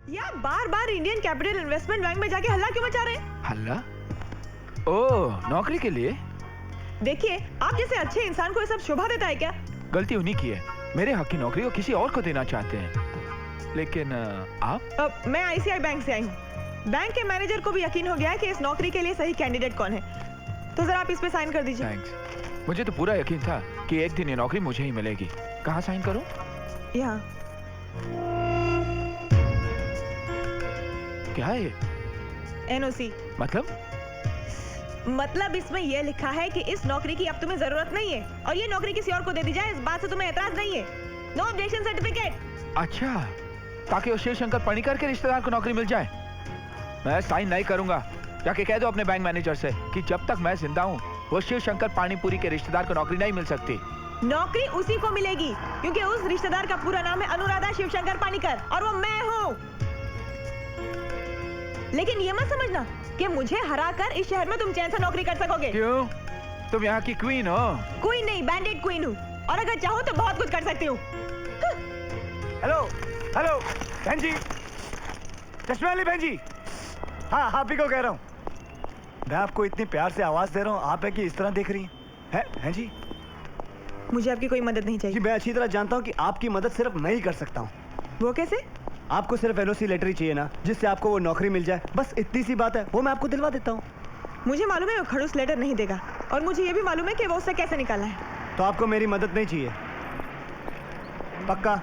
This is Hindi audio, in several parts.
यार बार बार इंडियन कैपिटल इन्वेस्टमेंट बैंक में जाके हल्ला क्यों मचा रहे हैं? हल्ला? ओह, नौकरी के लिए? देखिए, आप जैसे अच्छे इंसान को ये सब शोभा देता है क्या? गलती उन्हीं की है। मेरे हक की नौकरी वो किसी और को देना चाहते हैं। लेकिन आप? मैं आईसीआई बैंक से आई हूँ। बैंक के मैनेजर को भी यकीन हो गया है कि इस नौकरी के लिए सही कैंडिडेट कौन है। तो जरा आप इस पे साइन कर दीजिए। थैंक्स। मुझे तो पूरा यकीन था कि एक दिन ये नौकरी मुझे ही मिलेगी। कहाँ साइन करूं? यहाँ। क्या है ये? एनओसी। मतलब इसमें यह लिखा है कि इस नौकरी की अब तुम्हें जरूरत नहीं है और ये नौकरी किसी और को दे दी जाए, इस बात से तुम्हें एतराज नहीं है। No objection certificate. अच्छा, ताकि वो शिवशंकर पणिकर के रिश्तेदार को नौकरी मिल जाए। मैं साइन नहीं करूंगा। जाके कह दो अपने बैंक मैनेजर से कि जब तक मैं जिंदा हूँ वो शिवशंकर पानीपुरी के रिश्तेदार को नौकरी नहीं मिल सकती। नौकरी उसी को मिलेगी क्योंकि उस रिश्तेदार का पूरा नाम है अनुराधा शिवशंकर पानीकर और वो मैं हूँ। लेकिन ये मत समझना कि मुझे हराकर इस शहर में तुम चैन से नौकरी कर सकोगे। क्यों? तुम यहाँ की क्वीन हो। क्वीन नहीं, बैंडेड क्वीन हूँ और अगर चाहो तो बहुत कुछ कर सकती हूँ। हेलो हेलो बहन जी, चश्मे वाली बहन जी। हाँ, आप ही को कह रहा हूँ। मैं आपको इतनी प्यार से आवाज दे रहा हूँ, आप है कि इस तरह देख रही हैं जी? मुझे आपकी कोई मदद नहीं चाहिए। जी, मैं अच्छी तरह जानता हूँ कि आपकी मदद सिर्फ मैं ही कर सकता हूँ। वो कैसे? आपको सिर्फ एलओसी लेटर ही चाहिए ना, जिससे आपको वो नौकरी मिल जाए। बस इतनी सी बात है, वो मैं आपको दिलवा देता हूँ। मुझे मालूम है वो खड़ूस लेटर नहीं देगा और मुझे ये भी मालूम है कि वो उससे कैसे निकालना है। तो आपको मेरी मदद नहीं चाहिए? पक्का?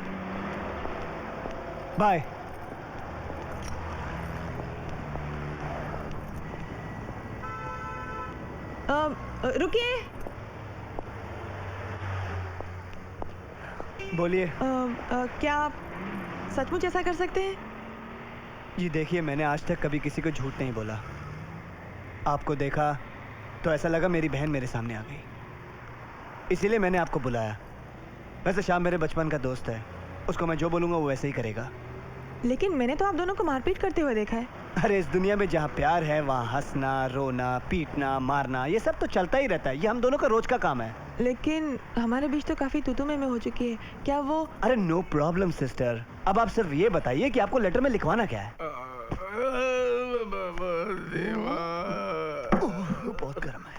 बाय। रुकिए। बोलिए। क्या आप सचमुच ऐसा कर सकते हैं? जी देखिए, मैंने आज तक कभी किसी को झूठ नहीं बोला। आपको देखा तो ऐसा लगा मेरी बहन मेरे सामने आ गई, इसीलिए मैंने आपको बुलाया। वैसे श्याम मेरे बचपन का दोस्त है, उसको मैं जो बोलूँगा वो वैसे ही करेगा। लेकिन मैंने तो आप दोनों को मारपीट करते हुए देखा है। अरे इस दुनिया में जहाँ प्यार है वहाँ हंसना, रोना, पीटना, मारना, ये सब तो चलता ही रहता है। ये हम दोनों का रोज का काम है। लेकिन हमारे बीच तो काफी तू में हो चुकी है। क्या वो? अरे नो प्रॉब्लम सिस्टर। अब आप सिर्फ ये बताइए कि आपको लेटर में लिखवाना क्या है? बहुत गर्म है।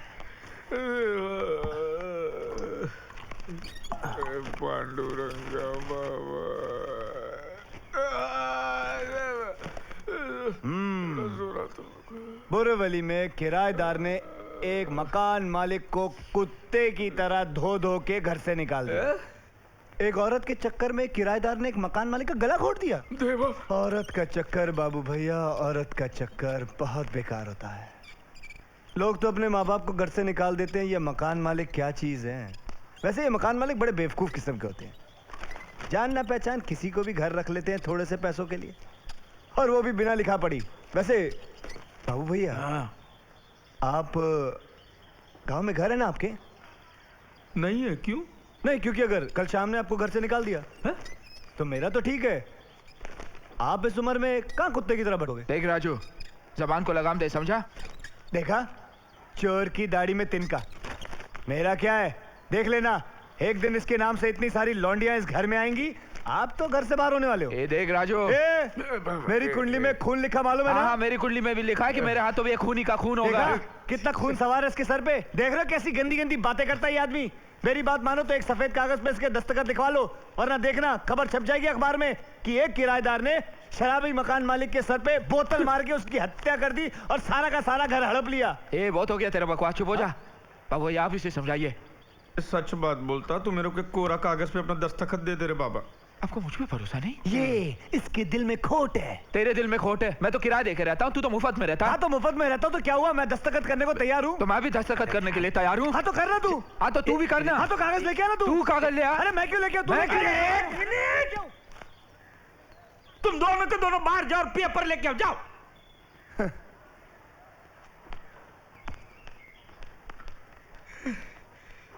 पांडुरंगा बाबा। बोरीवली में किराएदार ने एक मकान मालिक को कुत्ते की तरह धो धो के घर से निकाल दिया। एक औरत के चक्कर में किराएदार ने एक मकान मालिक का गला घोट दिया। औरत का चक्कर बाबू भैया, औरत का चक्कर बहुत बेकार होता है। लोग तो अपने माँ बाप को घर से निकाल देते हैं, ये मकान मालिक क्या चीज है। वैसे ये मकान मालिक बड़े बेवकूफ किस्म के होते हैं। जान ना पहचान किसी को भी घर रख लेते हैं थोड़े से पैसों के लिए, और वो भी बिना लिखा पढ़ी। वैसे बाबू भैया, आप गांव में घर है ना आपके? नहीं है। क्यों नहीं? क्योंकि अगर कल शाम ने आपको घर से निकाल दिया है? तो मेरा तो ठीक है, आप इस उम्र में कहाँ कुत्ते की तरह बैठोगे? देख राजू, जबान को लगाम दे, समझा? देखा, चोर की दाढ़ी में तिनका। मेरा क्या है, देख लेना। एक दिन इसके नाम से इतनी सारी लौंडियां इस घर में आएंगी, आप तो घर से बाहर होने वाले हो। ए देख राजू, मेरी कुंडली में खून लिखा मालूम है ना? हाँ, मेरी कुंडली में भी लिखा है कि मेरे हाथों में खूनी का खून होगा। कितना खून सवार है इसके सर पे। देख रहे हो कैसी गंदी गंदी बातें करता है ये आदमी। मेरी बात मानो तो एक सफेद कागज पे इसके दस्तखत लिखवा लो, वरना देखना खबर छप जाएगी अखबार में कि एक किराएदार ने शराबी मकान मालिक के सर पे बोतल मार के उसकी हत्या कर दी और सारा का सारा घर हड़प लिया। बहुत हो गया तेरा बकवास, चुप हो जा। बाबू ये आप इसे समझाइए। सच बात बोलता तो मेरे को कोरा कागज पे अपना दस्तखत दे दे रे बाबा। आपको मुझ पे भरोसा नहीं? ये इसके दिल में खोट है। तेरे दिल में खोट है? मैं तो किराया देके रहता हूँ, तू तो मुफ्त में रहता है। हाँ तो मुफ्त में रहता हूँ तो क्या हुआ, मैं दस्तखत करने को तैयार हूँ। तो मैं भी दस्तखत करने के लिए तैयार हूँ। हाँ तो करना तू। हाँ तो तू भी करना। हाँ तो कागज लेके आना तू कागज ले आ। अरे मैं क्यों लेके आऊँ? तुम दोनों के दोनों बाहर जाओ और पेपर लेके आओ, जाओ।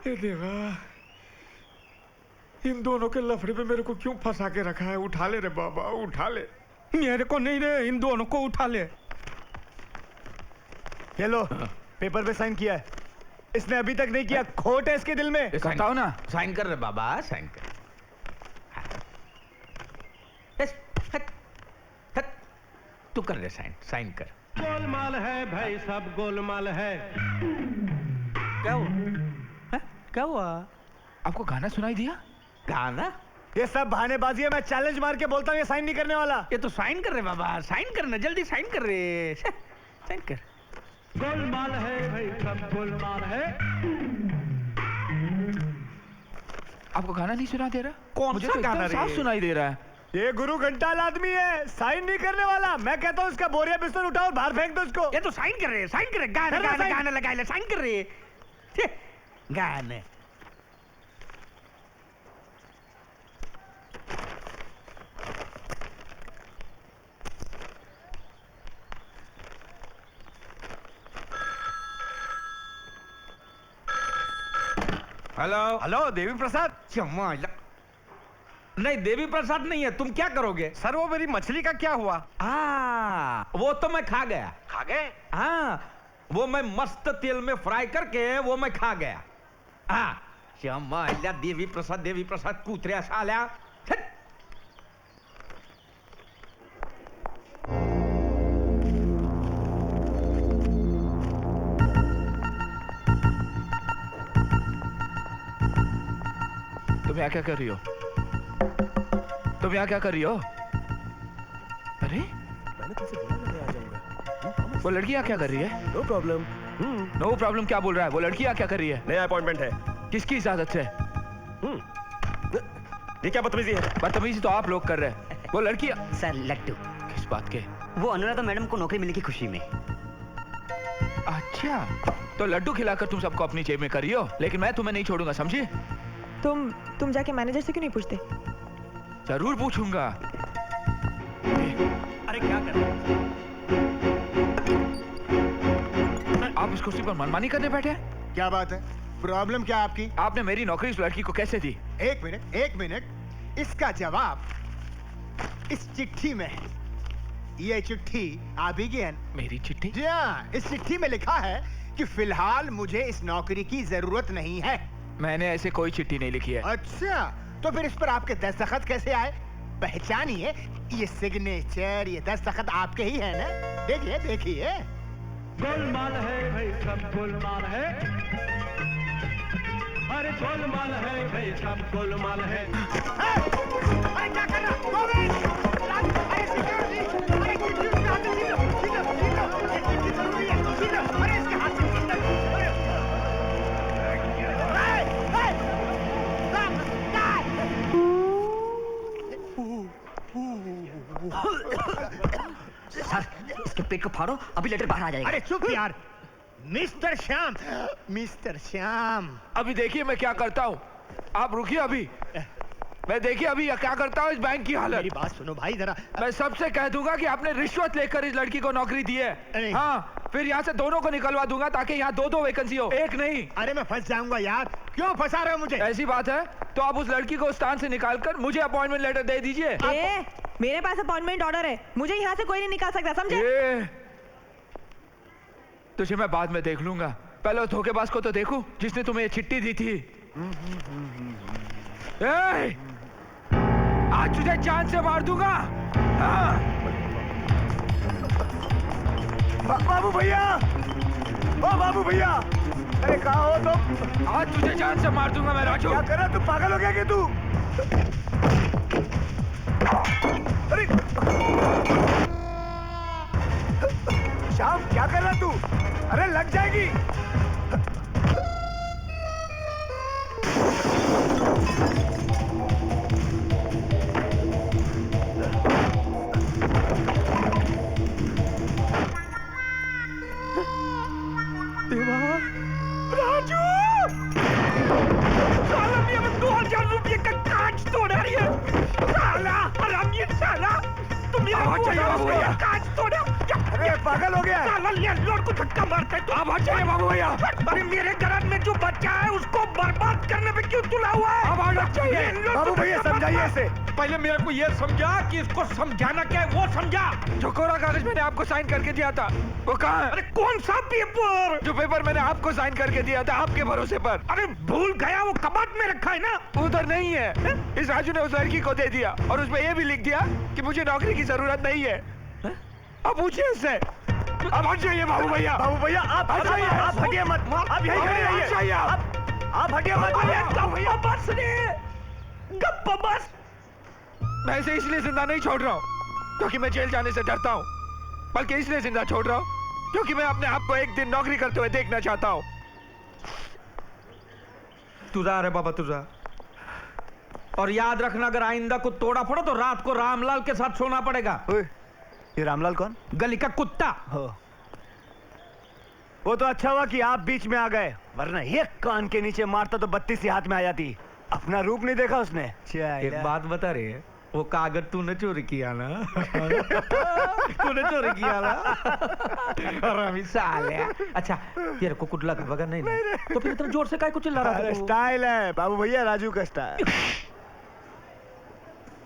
ए देवा, इन दोनों के लफड़े पे मेरे को क्यों फंसा के रखा है? उठा ले रे बाबा, उठा ले। मेरे को नहीं रे, इन दोनों को उठा ले। ये लो, पेपर पे साइन किया है। इसने अभी तक नहीं किया, खोट है इसके दिल में। करता हूँ ना। साइन कर रे बाबा, साइन कर। तू कर ले साइन, साइन कर। गोलमाल है भाई, सब गोलमाल है। क्या हुआ? हैं? क्या हुआ? आपको गाना सुनाई दिया? गाना? ये सब बहानेबाजी है। मैं चैलेंज मार के बोलता हूँ ये साइन नहीं करने वाला। ये तो साइन कर रहे बाबा, साइन करना, जल्दी साइन कर रहे, साइन कर। गोलमाल है भाई, सब गोलमाल है। आपको गाना नहीं सुना दे रहा? कौन मुझे सा तो एकदम गाना रे? साफ सुनाई दे रहा है। ये गुरु घंटाल आदमी है, साइन नहीं करने वाला। मैं कहता हूँ इसका बोरिया बिस्तर उठाओ और बाहर फेंक दो इसको। ये तो साइन कर रहे, साइन कर रहे, गाना कर रहा गाना साइन। गाना लगा ले, साइन कर रहे, गाने। Hello hello Devi Prasad. चमाइला। नहीं देवी प्रसाद नहीं है, तुम क्या करोगे? सर वो मेरी मछली का क्या हुआ? वो तो मैं खा गया। खा गए? हाँ, वो मैं मस्त तेल में फ्राई करके वो मैं खा गया। हाँ, चमाइला देवी प्रसाद कूतरे साल्या। छट। तुम यहाँ क्या कर रही हो? तुम यहाँ क्या कर रही हो? अरे मैंने तुमसे बोला ना मैं आ जाऊंगा। वो लड़की यहाँ क्या कर रही है? No problem. नो प्रॉब्लम क्या बोल रहा है? वो लड़की यहाँ क्या कर रही है? नया अपॉइंटमेंट है। किसकी इजाजत से? ये क्या बदतमीजी है? बदतमीजी तो आप लोग कर रहे हैं। वो लड़की सर लट्टू, किस बात के? वो अनुराधा मैडम को नौकरी मिलने की खुशी में। अच्छा, तो लड्डू खिलाकर तुम सबको अपनी जेब में करी हो, लेकिन मैं तुम्हें नहीं छोड़ूंगा, समझी? तुम जाके मैनेजर से क्यों नहीं पूछते? जरूर पूछूंगा। अरे क्या कर रहे हो? आप इस कुर्सी पर मनमानी करने बैठे हैं? क्या बात है? प्रॉब्लम क्या आपकी? आपने मेरी नौकरी इस लड़की को कैसे दी? एक मिनट। इसका जवाब इस चिट्ठी में है। ये चिट्ठी आप ही की है? मेरी चिट्ठी? जी हाँ, इस चिट्ठी में लिखा है कि फिलहाल मुझे इस नौकरी की जरूरत नहीं है। मैंने ऐसे कोई चिट्ठी नहीं लिखी है। अच्छा, तो फिर इस पर आपके दस्तखत कैसे आए? पहचानिए, ये सिग्नेचर, ये दस्तखत आपके ही है ना? देखिए। गोलमाल है भाई, सब गोलमाल है। अरे गोलमाल है भाई, सब गोलमाल है। अरे क्या कर रहा? गोविंद! अरे सिक्योरिटी! अरे चिट्ठी उसके हाथ से छीन लो! ये चिट्ठी जरूरी है, छीन लो! अरे इसके हाथ से छीन लो! सर इसके पेट को फाड़ो, अभी लेटर बाहर आ जाएगा। अरे चुप यार! मिस्टर श्याम! अभी देखिए मैं क्या करता हूँ। आप रुकिए अभी। मैं देखिए अभी क्या करता हूँ इस बैंक की हालत। मेरी बात सुनो भाई जरा। मैं सबसे कह दूंगा कि आपने रिश्वत लेकर इस लड़की को नौकरी दी अरे। है। हाँ, फिर यहाँ से दोनों को निकलवा दूंगा ताकि यहाँ दो वैकेंसी हो, एक नहीं। अरे मैं फंस जाऊंगा यार। क्यों फंसा रहे हो मुझे? ऐसी बात है तो आप उस लड़की को स्थान से निकालकर मुझे अपॉइंटमेंट लेटर दे दीजिए। मेरे पास अपॉइंटमेंट ऑर्डर है, मुझे यहाँ से कोई नहीं निकाल सकता, समझे? तुझे मैं बाद में देख लूंगा, पहले उस धोखेबाज को तो देखूं जिसने तुम्हें ये चिट्ठी दी थी। आज तुझे जान से मार दूंगा। हाँ। बाबू भैया! ओ बाबू भैया! अरे कहाँ हो तुम? आज तुझे जान से मार दूंगा मैं राजू। क्या कर रहा? तू पागल हो गया क्या तू? अरे श्याम, क्या कर रहा तू? अरे लग जाएगी। राजू! साला मेरे 2000 रुपये का कांच तोड़ रही है। साला हरामी साला! तुम मेरे आवाज चाहिए बाबू भैया। कांच तोड़ा। अरे पागल हो गया है। साला लैंडलॉर्ड को धक्का मारता है। आवाज चाहिए बाबू भैया। अरे मेरे घर में जो बच्चा है उसको बर्बाद करने पे क्यों तुला हुआ है? आवाज चाहिए। लैंडलॉर्ड बाबू को भैया धक्का समझाइए मार। इसे। पहले मेरे को ये समझा कि इसको समझाना क्या है, वो समझा। जो कोरा कागज मैंने आपको साइन करके दिया था वो कहाँ है? अरे कौन सा पेपर? जो पेपर मैंने आपको साइन करके दिया था आपके भरोसे पर। अरे भूल गया, वो कबाड़ में रखा है ना। उधर नहीं है। इस राजू ने उस लड़की को दे दिया और उसमें ये भी लिख दिया कि मुझे नौकरी की जरूरत नहीं है। अब पूछिए इससे। अब हट जाइए बाबू भैया। बाबू भैया आप हट जाइए। आप हटिए मत, आप यहीं खड़े हट जाइए रहिए। आप। आप हटिए मत भैया। बस ने गप्पा बस। मैं इसे इसलिए जिंदा नहीं छोड़ रहा हूँ क्योंकि मैं जेल जाने से डरता हूँ, बल्कि इसलिए जिंदा छोड़ रहा हूँ क्योंकि मैं अपने आप को एक दिन नौकरी करते हुए देखना चाहता हूँ। तू जा रे बाबा, तू जा। और याद रखना, अगर आइंदा को तोड़ा फोड़ा तो रात को रामलाल के साथ सोना पड़ेगा। ओए, ये रामलाल कौन? गली का कुत्ता। हो, वो तो अच्छा हुआ कि आप बीच में आ गए, वरना एक कान के नीचे मारता तो 32 ही हाथ में आ जाती। अपना रूप नहीं देखा उसने। एक बात बता रहे, वो कागज तूने चोरी किया ना? तूने चोरी किया ना? हरामी साले। अच्छा, तेरे को कुछ लगा वगैरह नहीं ना? तो फिर इतना जोर से काहे को चिल्ला रहा था तू? स्टाइल है बाबू भैया, राजू का स्टाइल।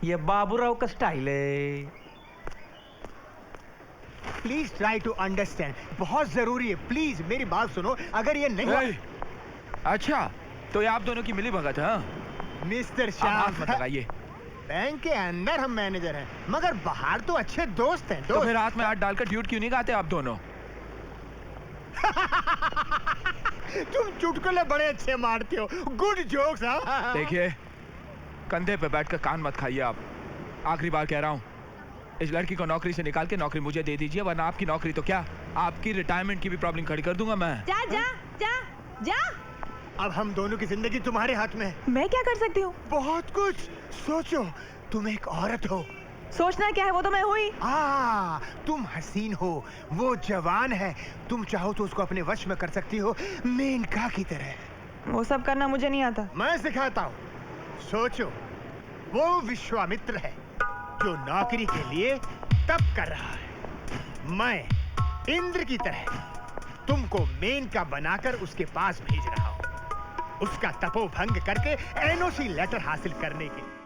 ये बाबूराव का स्टाइल है। प्लीज ट्राई टू अंडरस्टैंड, बहुत जरूरी है। प्लीज मेरी बात सुनो, अगर ये नहीं। अच्छा, तो ये आप दोनों की मिली भगत है? मिस्टर आप शाह, हाथ मत लगाइए। बैंक के अंदर हम मैनेजर हैं, मगर बाहर तो अच्छे दोस्त हैं। तो फिर हाथ में हाथ डालकर ड्यूट क्यों नहीं गाते आप दोनों? तुम चुटकुले बड़े अच्छे मारते हो। Good jokes. देखिए, कंधे पे बैठकर कान मत खाइए आप। आखिरी बार कह रहा हूँ, इस लड़की को नौकरी से निकाल के नौकरी मुझे दे दीजिए, वरना आपकी नौकरी तो क्या, आपकी रिटायरमेंट की भी प्रॉब्लम खड़ी कर दूंगा मैं। जा जा जा जा। अब हम दोनों की जिंदगी तुम्हारे हाथ में है। मैं क्या कर सकती हूँ? बहुत कुछ सोचो, तुम एक औरत हो। सोचना क्या है, वो तो मैं हुई। तुम हसीन हो, वो जवान है। तुम चाहो तो उसको अपने वश में कर सकती हो, मेनका की तरह। वो सब करना मुझे नहीं आता। मैं सिखाता हूँ। सोचो, वो विश्वामित्र है जो नौकरी के लिए तप कर रहा है। मैं इंद्र की तरह तुमको मेनका बनाकर उसके पास भेज रहा हूँ, उसका तपोभंग करके एनओसी लेटर हासिल करने के लिए।